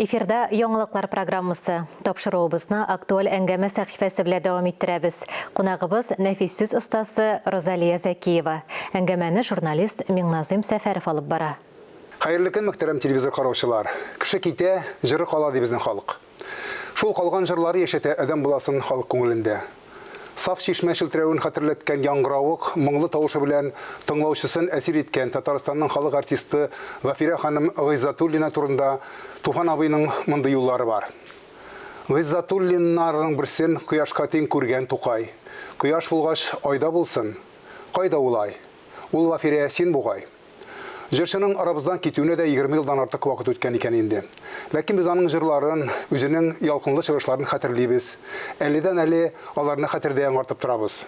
Эфирда яңалыклар программасы. Тапшыруыбызны актуаль әңгәмә сәхифәсе белән дәвам иттерәбез. Кунагыбыз нәфис сүз остасы Розалия Зәкиева. Әңгәмәне журналист Миңназым Сәфәров алып бара. Хәерле көн, мөхтәрәм телевизор караучылар. Кеше китә, җыры кала ди безнең халык. Шул калган җырлары яшәтә адәм буласын халык күңелендә. Саф чишмә челтерәвен хәтерләткән яңгыравык, моңлы тавышы белән тыңлаучысын әсир иткән Татарстанның халык артисты Гафира ханым Гыйззатуллина турында Туфан абыйның мондый юллары бар. Гыйззатуллиннарның берсен кояшка тең күргән Тукай. Кояш булгач айда булсын, кайда улай? Ул Гафира син бугай. Җырчының арабыздан китүенә дә 20 елдан артык вакыт үткән икән инде. Ләкин біз аның җырларын, үзенең ялкынлы чыгышларын хәтерлибез. Әледән-әле аларны хәтердә яңартып торабыз.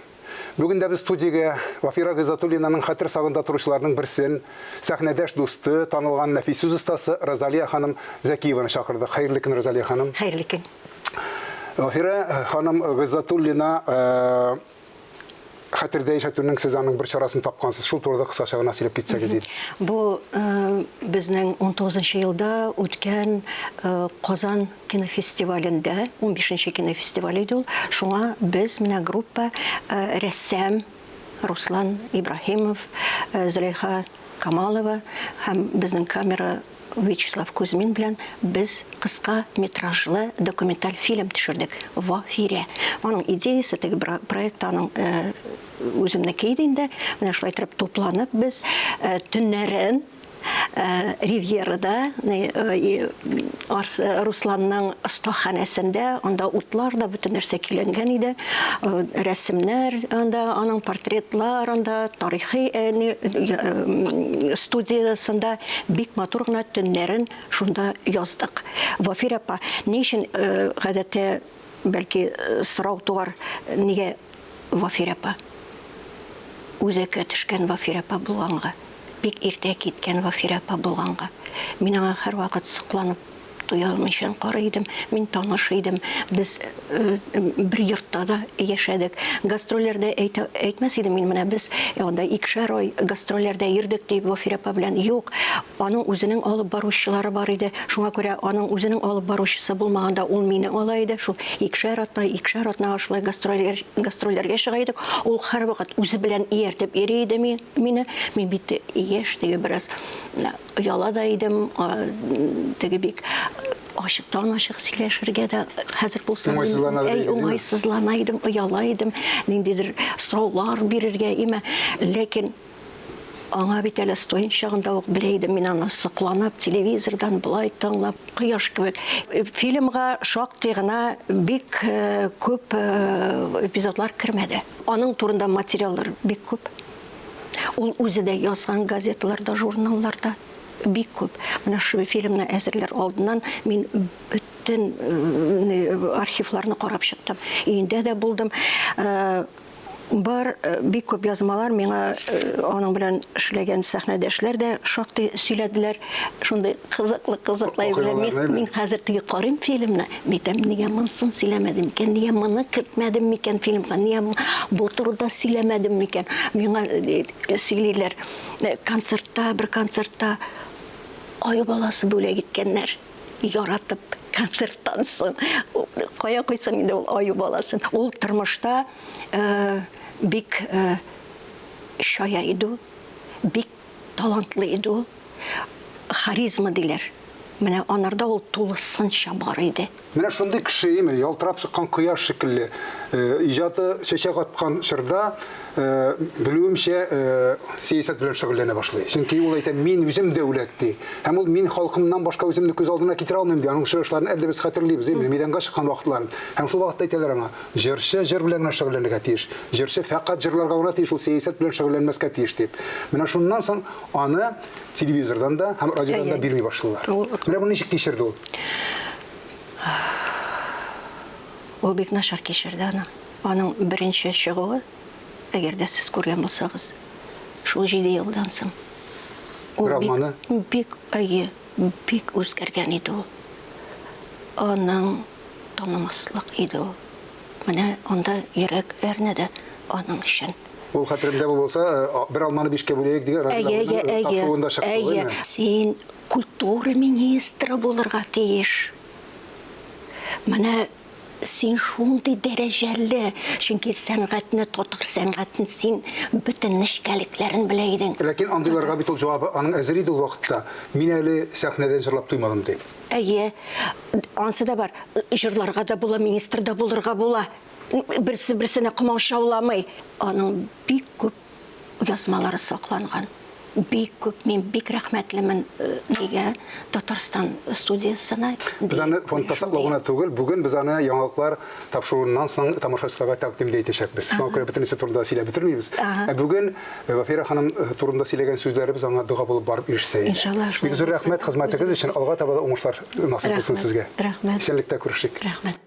Бүген дә без студиягә Гафира Гыйззатуллинаның хәтер сагында торучыларның берсен, сәхнәдәш дусты, танылган нәфис сүз остасы Розалия ханым Зәкиеваны чакырдык. Хәерле көн, Розалия ханым. Хәерле көн. Гафира ханым Гыйззатуллина хәтердә яшәтүнең сез аның бер чарасын тапкансыз. Шул турыда кысача гына сөйләп китсәгез иде. Бу безнең 19 елда үткән Казан кинофестивалендә, 15нче кинофестиваль иде ул. Шуңа без менә группа рәссам Руслан Ибраһимов, Зөләйха Камалова һәм безнең камера Вячеслав Кузьмин белән без кыска метражлы документаль фильм төшердек Гафира. Аның идеясе теге проектның үземнеке иде инде. Менә шулай итеп тупланып без төннәрен Ривьерада Русланның остаханәсендә, анда утлар да бөтен нәрсә килгән иде. Рәсемнәр, анда аның портретлар, анда тарихи студиясында бик матур гына төннәрен шунда яздык. Гафира апа, ни өчен гадәттә бәлки сорау туар, нигә Гафира апа? Үзәккә төшкән Гафира апа булганга, бик иртә киткән Гафира апа булганга. Мин аңа һәрвакыт сокланып туя алмыйчан карый идем. Мин таныш идем. Без бер йортта да яшәдек. Гастрольләрдә әйтмәс идем мин менә без анда икешәр ай гастрольләрдә йөрдек дип Гафира апа белән. Юк, аның үзенең алып баручылары бар иде. Шуңа күрә аның үзенең алып баручысы булмаганда ул мине ала иде. Шул икешәр атна шулай гастрольләргә чыга идек. Ул һәрвакыт үзе белән ияртеп йөри иде мине. Мин бит яшь теге бераз яла да идем. Теге бик ашык сөйләшергә дә хәзер булсын уңайсызлана идем, ояла идем, ниндидер сораулар бирергә име, ләкин аңа бит әле стоин чагында ук белә идем, мин аны сокланып телевизордан былай тыңлап, кояш кебек. Фильмга шактый гына бик күп эпизодлар кермәде. Аның турында материаллар бик күп. Ул үзе дә язган газеталарда, журналларда бик күп. Менә шу фильмны әзерләр алдыннан мин бөтен архивларны карап чыктым. Өендә дә булдым. Бар бик күп язмалар миңа аның белән эшләгән сәхнәдәшләр дә шактый сөйләделәр. Шундый кызыклай белән мин хәзер теге карыйм фильмны. Митәм нигә монысын сөйләмәдем икән, нигә моны кертмәдем микән фильмга, нигә бу турыда сөйләмәдем микән. Миңа сөйлиләр бер концертта ай баласы бүләк иткәннәр, яратып концерттан соң. Кая куйсаң инде ул ай баласын. Ул тормышта бик шая иде, бик талантлы иде, харизма диләр. Менә анарда ул тулысынча бар иде. Менә шундый кеше име, ялтырап чыккан кояш шикелле. Иҗаты чәчәк аткан чорда белүемчә сәясәт белән шөгыльләнә башлый. Чөнки ул әйтә, мин үзем дәүләт ди. Һәм ул мин халкымнан башка үземне күз алдына китерә алмыйм ди. Аның чыгышларын әле без хәтерлибез, мәйданга чыккан вакытларын. Һәм шул вакытта әйтәләр аңа, җырчы җыр белән генә шөгыльләнергә тиеш. Җырчы фәкать җырларга гына тиеш, ул сәясәт белән шөгыльләнмәскә тиеш дип. Менә шуннан соң аны телевизордан да һәм радиодан да бирми башлыйлар. Менә бу ничек кичерде ул? Ул бик начар кичерде аны. Аның беренче чыгуы, әгәр дә сез күргән булсагыз, шул 7 елдан соң. Ул бик үзгәргән иде ул. Аның танымаслык иде ул. Менә анда йөрәк әрнәде аның өчен. Ул хәтерендә булса, бер алманы 5-кә бүләйек дигән радиода тапшыруында чыкты. Син культ культура министры булырга тиеш. Менә син шундый дәрәҗәле, чөнки сәнгатьне, татар сәнгатен син бөтен нечкәлекләрен белә идең. Ләкин андыйларга бит ул җавабы аның әзер иде ул вакытта. Мин әле сәхнәдән җырлап туймадым дип. Әйе, ансы да бар. Җырларга да була, министр да булырга була. Берсе-берсенә кымаушауламый. Аның бик күп язмалары сакланган. Бик күп, мин бик рәхмәтлемен нигә Татарстан студиясына. Без аны фондта саклауына түгел, бүген без аны яңалыклар тапшыруыннан соң тамашачыларга тәкъдим итәчәкбез. Шуңа күрә бөтенесе турында сөйләп бетермибез. Бүген Вафира ханым турында сөйләгән сүзләребез аңа дуга булып барып ирешсә. Иншалла. Бик зур рәхмәт хезмәтегез өчен. Алга таба да уңышлар насыйп булсын сезгә. Рәхмәт. Исәнлектә күрешик. Рәхмәт.